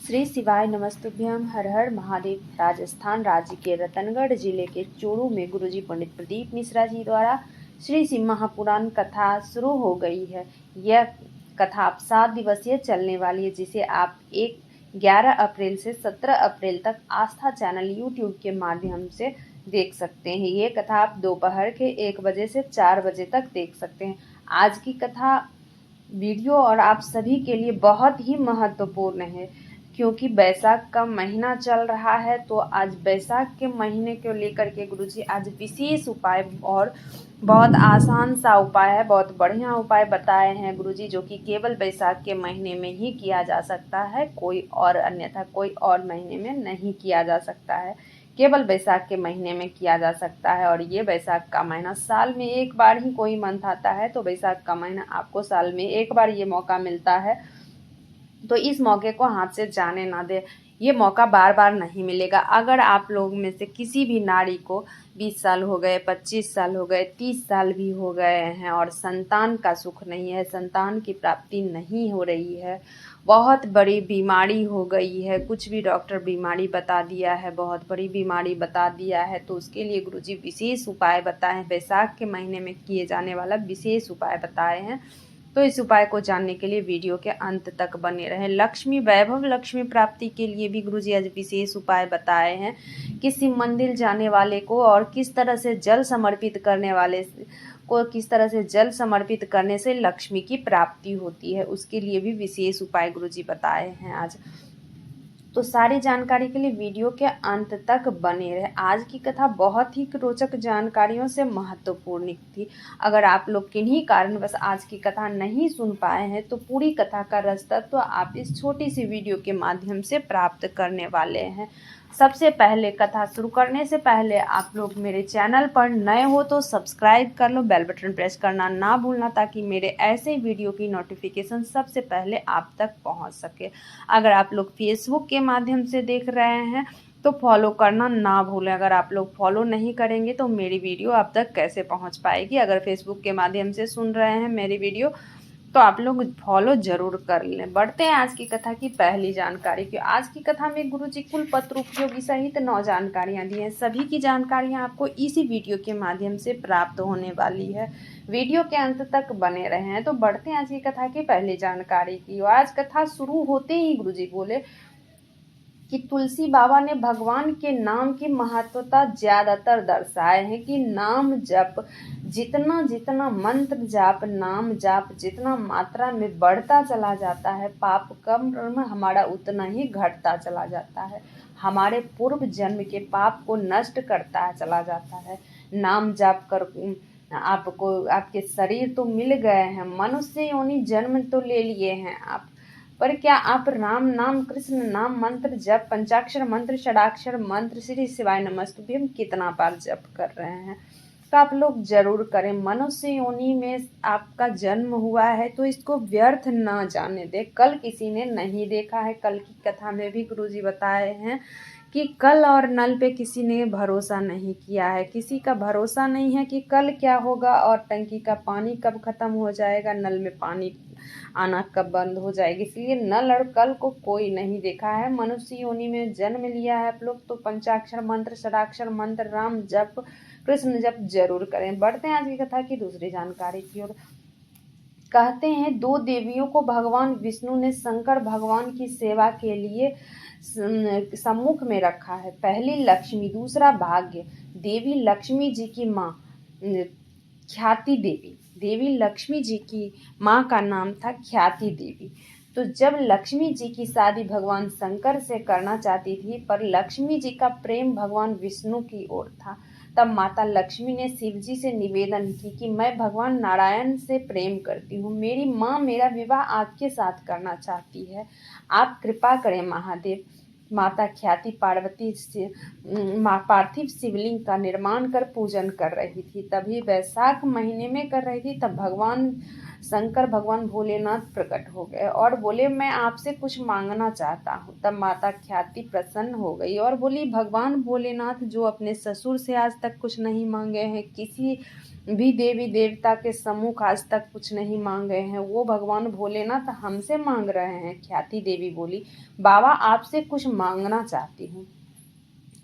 श्री शिवाय नमस्तुभ्यम। हर हर महादेव। राजस्थान राज्य के रतनगढ़ जिले के चूरू में गुरुजी पंडित प्रदीप मिश्रा जी द्वारा श्री शिव महापुराण कथा शुरू हो गई है। यह कथा 7 दिवसीय चलने वाली है, जिसे आप 11 अप्रैल से 17 अप्रैल तक आस्था चैनल यूट्यूब के माध्यम से देख सकते हैं। ये कथा आप दोपहर के 1 बजे से 4 बजे तक देख सकते हैं। आज की कथा वीडियो और आप सभी के लिए बहुत ही महत्वपूर्ण है, क्योंकि बैसाख का महीना चल रहा है। तो आज बैसाख के महीने को लेकर के गुरुजी आज विशेष उपाय और बहुत आसान सा उपाय है, बहुत बढ़िया उपाय बताए हैं गुरुजी, जो कि केवल बैसाख के महीने में ही किया जा सकता है, कोई और अन्यथा कोई और महीने में नहीं किया जा सकता है, केवल बैसाख के महीने में किया जा सकता है। और ये बैसाख का महीना साल में एक बार ही कोई मंथ आता है, तो बैसाख का महीना आपको साल में एक बार ये मौका मिलता है, तो इस मौके को हाथ से जाने ना दे। ये मौका बार बार नहीं मिलेगा। अगर आप लोग में से किसी भी नारी को 20 साल हो गए, 25 साल हो गए, 30 साल भी हो गए हैं और संतान का सुख नहीं है, संतान की प्राप्ति नहीं हो रही है, बहुत बड़ी बीमारी हो गई है, कुछ भी डॉक्टर बीमारी बता दिया है, बहुत बड़ी बीमारी बता दिया है, तो उसके लिए गुरुजी विशेष उपाय बताए हैं। बैसाख के महीने में किए जाने वाला विशेष उपाय बताए हैं। तो इस उपाय को जानने के लिए वीडियो के अंत तक बने रहें। लक्ष्मी वैभव, लक्ष्मी प्राप्ति के लिए भी गुरुजी आज विशेष उपाय बताए हैं कि शिव मंदिर जाने वाले को और किस तरह से जल समर्पित करने वाले को किस तरह से जल समर्पित करने से लक्ष्मी की प्राप्ति होती है, उसके लिए भी विशेष उपाय गुरुजी बताए हैं आज। तो सारी जानकारी के लिए वीडियो के अंत तक बने रहे। आज की कथा बहुत ही रोचक जानकारियों से महत्वपूर्ण थी। अगर आप लोग किन्हीं कारणवश आज की कथा नहीं सुन पाए हैं, तो पूरी कथा का रस तत्व तो आप इस छोटी सी वीडियो के माध्यम से प्राप्त करने वाले हैं। सबसे पहले कथा शुरू करने से पहले आप लोग मेरे चैनल पर नए हो तो सब्सक्राइब कर लो, बेल बटन प्रेस करना ना भूलना, ताकि मेरे ऐसे वीडियो की नोटिफिकेशन सबसे पहले आप तक पहुंच सके। अगर आप लोग फेसबुक के माध्यम से देख रहे हैं तो फॉलो करना ना भूलें। अगर आप लोग फॉलो नहीं करेंगे तो मेरी वीडियो आप तक कैसे पहुंच पाएगी। अगर फेसबुक के माध्यम से सुन रहे हैं मेरी वीडियो तो आप लोग फॉलो जरूर कर लें। बढ़ते हैं आज की कथा की पहली जानकारी की। आज की कथा में गुरुजी कुल पत्र उपयोगी सहित 9 जानकारियां दी हैं। सभी की जानकारियां आपको इसी वीडियो के माध्यम से प्राप्त होने वाली है। वीडियो के अंत तक बने रहे हैं। तो बढ़ते हैं आज की कथा की पहली जानकारी की। आज कथा शुरू होते ही गुरुजी बोले कि तुलसी बाबा ने भगवान के नाम की महत्वता ज्यादातर दर्शाए हैं कि नाम जप जितना जितना मंत्र जाप नाम जाप जितना मात्रा में बढ़ता चला जाता है, पाप कर्म हमारा उतना ही घटता चला जाता है, हमारे पूर्व जन्म के पाप को नष्ट करता चला जाता है। नाम जाप कर आपको आपके शरीर तो मिल गए हैं, मनुष्य योनि जन्म तो ले लिए हैं आप, पर क्या आप राम नाम, कृष्ण नाम मंत्र जप, पंचाक्षर मंत्र, षडाक्षर मंत्र, श्री शिवाय नमस्तुभ्यम कितना बार जप कर रहे हैं? तो आप लोग जरूर करें। मनुष्य योनि में आपका जन्म हुआ है तो इसको व्यर्थ ना जाने दे। कल किसी ने नहीं देखा है, कल की कथा में भी गुरुजी बताए हैं कि कल और नल पे किसी ने भरोसा नहीं किया है, किसी का भरोसा नहीं है कि कल क्या होगा और टंकी का पानी कब खत्म हो जाएगा, नल में पानी आना कब बंद हो जाएगी। इसलिए नल और कल को कोई नहीं देखा है। मनुष्य योनि में जन्म लिया है आप लोग, तो पंचाक्षर मंत्र, षडाक्षर मंत्र, राम जप, कृष्ण जप जरूर करें। बढ़ते हैं आज की कथा की दूसरी जानकारी की ओर। कहते हैं 2 देवियों को भगवान विष्णु ने शंकर भगवान की सेवा के लिए सम्मुख में रखा है। पहली लक्ष्मी, दूसरा भाग्य। देवी लक्ष्मी जी की माँ ख्याति देवी, देवी लक्ष्मी जी की माँ का नाम था ख्याति देवी। तो जब लक्ष्मी जी की शादी भगवान शंकर से करना चाहती थी, पर लक्ष्मी जी का प्रेम भगवान विष्णु की ओर था, तब माता लक्ष्मी ने शिव जी से निवेदन की कि मैं भगवान नारायण से प्रेम करती हूँ, मेरी माँ मेरा विवाह आपके साथ करना चाहती है, आप कृपा करें महादेव। माता ख्याति पार्वती से पार्थिव शिवलिंग का निर्माण कर पूजन कर रही थी। तभी वैशाख महीने में कर रही थी, तब भगवान शंकर भगवान भोलेनाथ प्रकट हो गए और बोले मैं आपसे कुछ मांगना चाहता हूँ। तब माता ख्याति प्रसन्न हो गई और बोली भगवान भोलेनाथ जो अपने ससुर से आज तक कुछ नहीं मांगे हैं, किसी भी देवी देवता के सम्मुख आज तक कुछ नहीं मांगे हैं, वो भगवान भोलेनाथ हमसे मांग रहे हैं। ख्याति देवी बोली बाबा आपसे कुछ मांगना चाहती हूँ।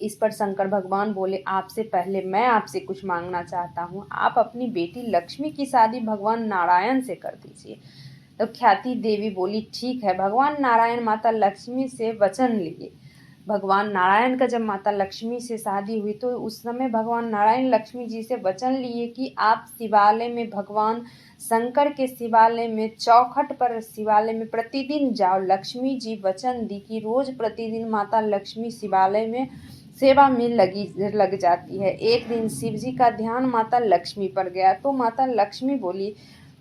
इस पर शंकर भगवान बोले आपसे पहले मैं आपसे कुछ मांगना चाहता हूँ, आप अपनी बेटी लक्ष्मी की शादी भगवान नारायण से कर दीजिए। तो ख्याति देवी बोली ठीक है। भगवान नारायण माता लक्ष्मी से वचन लिए। भगवान नारायण का जब माता लक्ष्मी से शादी हुई तो उस समय भगवान नारायण लक्ष्मी जी से वचन लिए कि आप शिवालय में, भगवान शंकर के शिवालय में, चौखट पर शिवालय में प्रतिदिन जाओ। लक्ष्मी जी वचन दी कि रोज प्रतिदिन माता लक्ष्मी शिवालय में सेवा में लग जाती है। एक दिन शिव जी का ध्यान माता लक्ष्मी पर गया तो माता लक्ष्मी बोली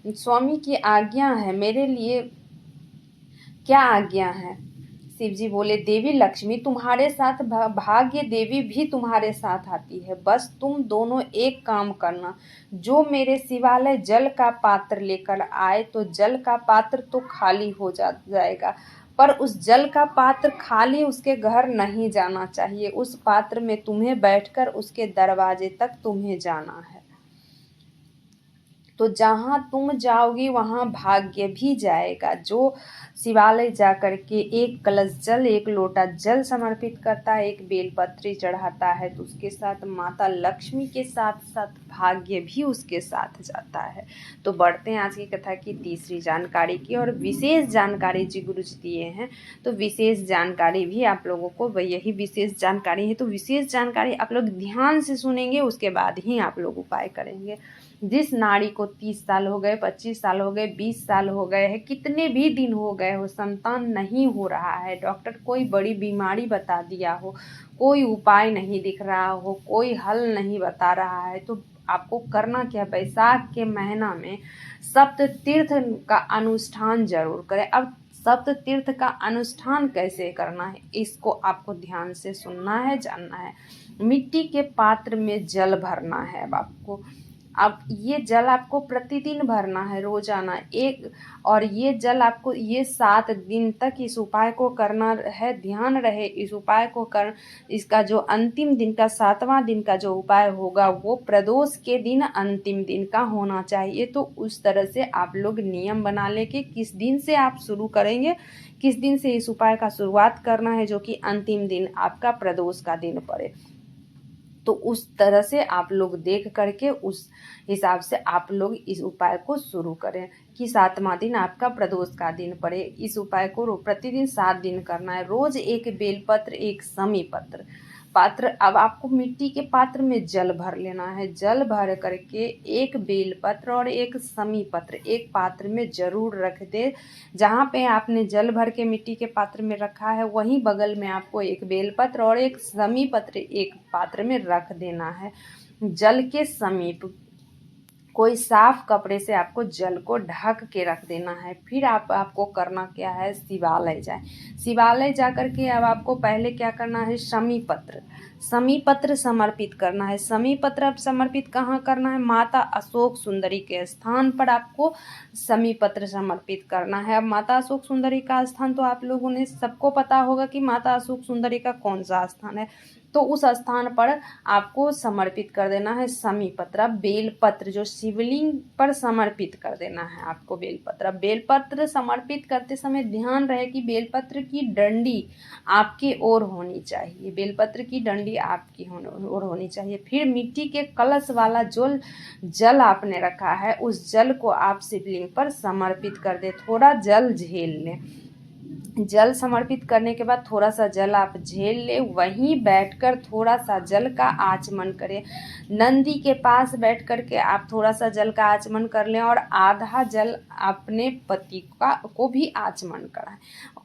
स्वामी की आज्ञा है, मेरे लिए क्या आज्ञा है। शिव जी बोले देवी लक्ष्मी तुम्हारे साथ भाग्य देवी भी तुम्हारे साथ आती है, बस तुम दोनों एक काम करना, जो मेरे शिवालय जल का पात्र लेकर आए तो जल का पात्र तो खाली हो जाएगा, पर उस जल का पात्र खाली उसके घर नहीं जाना चाहिए, उस पात्र में तुम्हें बैठकर उसके दरवाजे तक तुम्हें जाना है। तो जहाँ तुम जाओगी वहाँ भाग्य भी जाएगा। जो शिवालय जा कर के एक कलश जल, एक लोटा जल समर्पित करता है, एक बेलपत्री चढ़ाता है, तो उसके साथ माता लक्ष्मी के साथ साथ भाग्य भी उसके साथ जाता है। तो बढ़ते हैं आज की कथा की तीसरी जानकारी की, और विशेष जानकारी जी गुरु जी दिए हैं, तो विशेष जानकारी भी आप लोगों को, यही विशेष जानकारी है, तो विशेष जानकारी आप लोग ध्यान से सुनेंगे, उसके बाद ही आप लोग उपाय करेंगे। जिस नारी को 30 साल हो गए, 25 साल हो गए, 20 साल हो गए हैं, कितने भी दिन हो गए हो, संतान नहीं हो रहा है, डॉक्टर कोई बड़ी बीमारी बता दिया हो, कोई उपाय नहीं दिख रहा हो, कोई हल नहीं बता रहा है, तो आपको करना क्या है, बैसाख के महीना में सप्त तीर्थ का अनुष्ठान जरूर करें। अब सप्त तीर्थ का अनुष्ठान कैसे करना है, इसको आपको ध्यान से सुनना है, जानना है। मिट्टी के पात्र में जल भरना है अब आपको। अब ये जल आपको प्रतिदिन भरना है, रोजाना एक, और ये जल आपको ये 7 दिन तक इस उपाय को करना है। ध्यान रहे इस उपाय को कर, इसका जो अंतिम दिन का 7वां दिन का जो उपाय होगा वो प्रदोष के दिन अंतिम दिन का होना चाहिए। तो उस तरह से आप लोग नियम बना ले कि किस दिन से आप शुरू करेंगे, किस दिन से इस उपाय का शुरुआत करना है, जो कि अंतिम दिन आपका प्रदोष का दिन पड़े। तो उस तरह से आप लोग देख करके उस हिसाब से आप लोग इस उपाय को शुरू करें कि 7वां दिन आपका प्रदोष का दिन पड़े। इस उपाय को प्रतिदिन 7 दिन करना है। रोज एक बेलपत्र, एक समी पत्र पात्र, अब आपको मिट्टी के पात्र में जल भर लेना है। जल भर करके एक बेलपत्र और एक समी पत्र एक पात्र में जरूर रख दे। जहाँ पे आपने जल भर के मिट्टी के पात्र में रखा है वहीं बगल में आपको एक बेलपत्र और एक समी पत्र एक पात्र में रख देना है। जल के समीप कोई साफ कपड़े से आपको जल को ढक के रख देना है। फिर आपको करना क्या है, शिवालय जाए। शिवालय जा करके अब आपको पहले क्या करना है, समी पत्र समर्पित करना है। समी पत्र अब समर्पित कहाँ करना है, माता अशोक सुंदरी के स्थान पर आपको समी पत्र समर्पित करना है। अब माता अशोक सुंदरी का स्थान तो आप लोगों ने सबको पता होगा कि माता अशोक सुंदरी का कौन सा स्थान है, तो उस स्थान पर आपको समर्पित कर देना है समी पत्र। बेलपत्र जो शिवलिंग पर समर्पित कर देना है आपको बेलपत्र। बेलपत्र समर्पित करते समय ध्यान रहे कि बेलपत्र की डंडी आपके ओर होनी चाहिए, बेलपत्र की डंडी आपकी ओर होनी चाहिए। फिर मिट्टी के कलश वाला जो जल आपने रखा है उस जल को आप शिवलिंग पर समर्पित कर दे। थोड़ा जल झेल लें। जल समर्पित करने के बाद थोड़ा सा जल आप झेल ले, वहीं बैठकर थोड़ा सा जल का आचमन करें। नंदी के पास बैठ कर के आप थोड़ा सा जल का आचमन कर लें और आधा जल अपने पति को भी आचमन कराएं।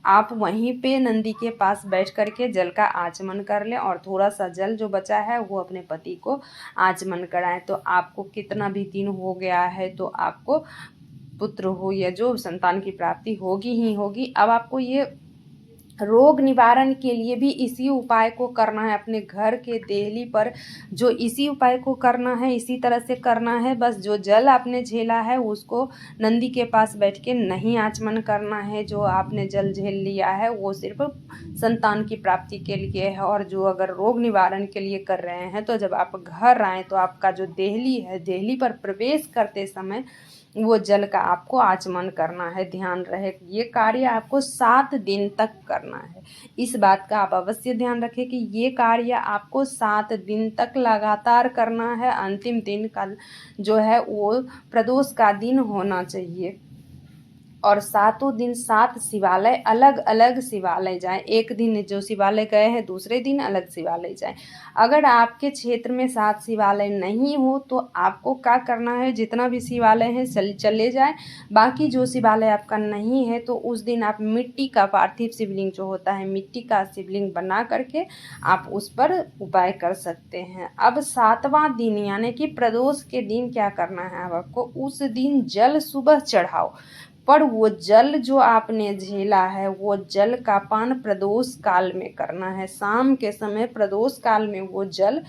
आप वहीं पे नंदी के पास बैठ कर के जल का आचमन कर लें और थोड़ा सा जल जो बचा है वो अपने पति को आचमन कराएं। तो आपको कितना भी दिन हो गया है तो आपको पुत्र हो या जो संतान की प्राप्ति होगी ही होगी। अब आपको ये रोग निवारण के लिए भी इसी उपाय को करना है। अपने घर के देहली पर जो इसी उपाय को करना है, इसी तरह से करना है। बस जो जल आपने झेला है उसको नंदी के पास बैठ के नहीं आचमन करना है। जो आपने जल झेल लिया है वो सिर्फ संतान की प्राप्ति के लिए है। और जो अगर रोग निवारण के लिए कर रहे हैं तो जब आप घर आएँ तो आपका जो देहली है, देहली पर प्रवेश करते समय वो जल का आपको आचमन करना है। ध्यान रहे ये कार्य आपको 7 दिन तक करना है। इस बात का आप अवश्य ध्यान रखें कि ये कार्य आपको 7 दिन तक लगातार करना है। अंतिम दिन का जो है वो प्रदोष का दिन होना चाहिए। और 7 दिन 7 शिवालय, अलग अलग शिवालय जाएं। एक दिन जो शिवालय गए हैं दूसरे दिन अलग शिवालय जाएं। अगर आपके क्षेत्र में 7 शिवालय नहीं हो तो आपको क्या करना है, जितना भी शिवालय है चले जाएं। बाकी जो शिवालय आपका नहीं है तो उस दिन आप मिट्टी का पार्थिव शिवलिंग जो होता है, मिट्टी का शिवलिंग बना करके आप उस पर उपाय कर सकते हैं। अब 7वां दिन यानी कि प्रदोष के दिन क्या करना है आपको, उस दिन जल सुबह चढ़ाओ। पर वो जल जो आपने झेला है वो जल का पान प्रदोष काल में करना है। शाम के समय प्रदोष काल में वो जल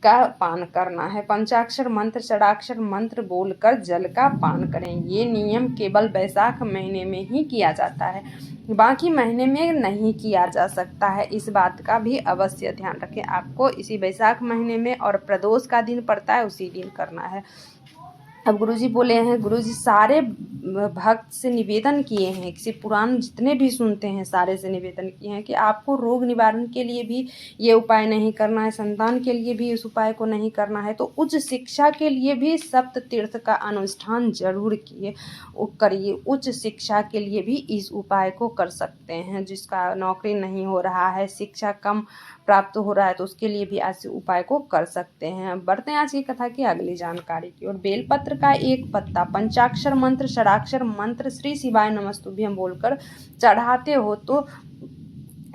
का पान करना है। पंचाक्षर मंत्र, षडाक्षर मंत्र बोलकर जल का पान करें। ये नियम केवल वैशाख महीने में ही किया जाता है, बाकी महीने में नहीं किया जा सकता है। इस बात का भी अवश्य ध्यान रखें। आपको इसी वैशाख महीने में और प्रदोष का दिन पड़ता है उसी दिन करना है। अब गुरुजी बोले हैं, गुरुजी सारे भक्त से निवेदन किए हैं, शिव पुराण जितने भी सुनते हैं सारे से निवेदन किए हैं कि आपको रोग निवारण के लिए भी ये उपाय नहीं करना है, संतान के लिए भी इस उपाय को नहीं करना है, तो उच्च शिक्षा के लिए भी सप्त तीर्थ का अनुष्ठान जरूर करिए। उच्च शिक्षा के लिए भी इस उपाय को कर सकते हैं। जिसका नौकरी नहीं हो रहा है, शिक्षा कम प्राप्त हो रहा है, तो उसके लिए भी ऐसे उपाय को कर सकते हैं। बढ़ते हैं आज की कथा की अगली जानकारी की ओर। बेलपत्र का एक पत्ता पंचाक्षर मंत्र, षडाक्षर मंत्र श्री शिवाय नमस्तुभ्यम बोलकर चढ़ाते हो तो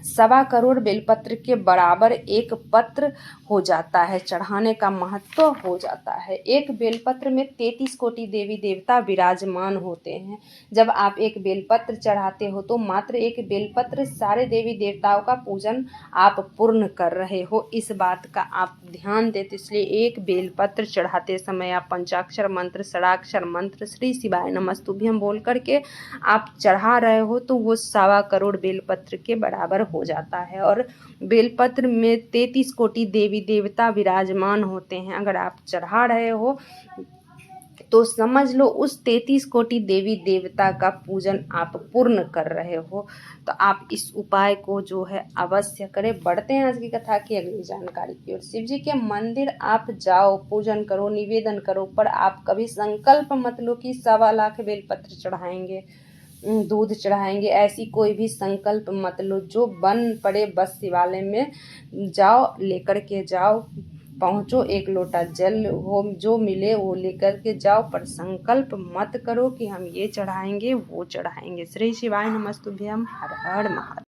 1.25 करोड़ बेलपत्र के बराबर एक पत्र हो जाता है। चढ़ाने का महत्व हो जाता है। एक बेलपत्र में 33 कोटि देवी देवता विराजमान होते हैं। जब आप एक बेलपत्र चढ़ाते हो तो मात्र एक बेलपत्र सारे देवी देवताओं का पूजन आप पूर्ण कर रहे हो। इस बात का आप ध्यान देते, इसलिए एक बेलपत्र चढ़ाते समय आप पंचाक्षर मंत्र, षडाक्षर मंत्र श्री शिवाय नमस्तुभ्यम बोल करके आप चढ़ा रहे हो तो वो 1.25 करोड़ बेलपत्र के बराबर हो जाता है। और बेलपत्र में 33 कोटि देवी देवता विराजमान होते हैं। अगर आप चढ़ा रहे हो तो समझ लो उस 33 कोटि देवी देवता का पूजन आप पूर्ण कर रहे हो। तो आप इस उपाय को जो है अवश्य करें। बढ़ते हैं आज की कथा की अगली जानकारी की ओर। शिव जी के मंदिर आप जाओ, पूजन करो, निवेदन करो, पर आप कभी संकल्प मत लो कि 1.25 लाख बेलपत्र चढ़ाएंगे, दूध चढ़ाएंगे, ऐसी कोई भी संकल्प मत लो। जो बन पड़े बस शिवालय में जाओ, लेकर के जाओ, पहुँचो, 1 लोटा जल हो जो मिले वो लेकर के जाओ, पर संकल्प मत करो कि हम ये चढ़ाएंगे वो चढ़ाएंगे। श्री शिवाय नमस्तुभ्यम। हर हर महादेव।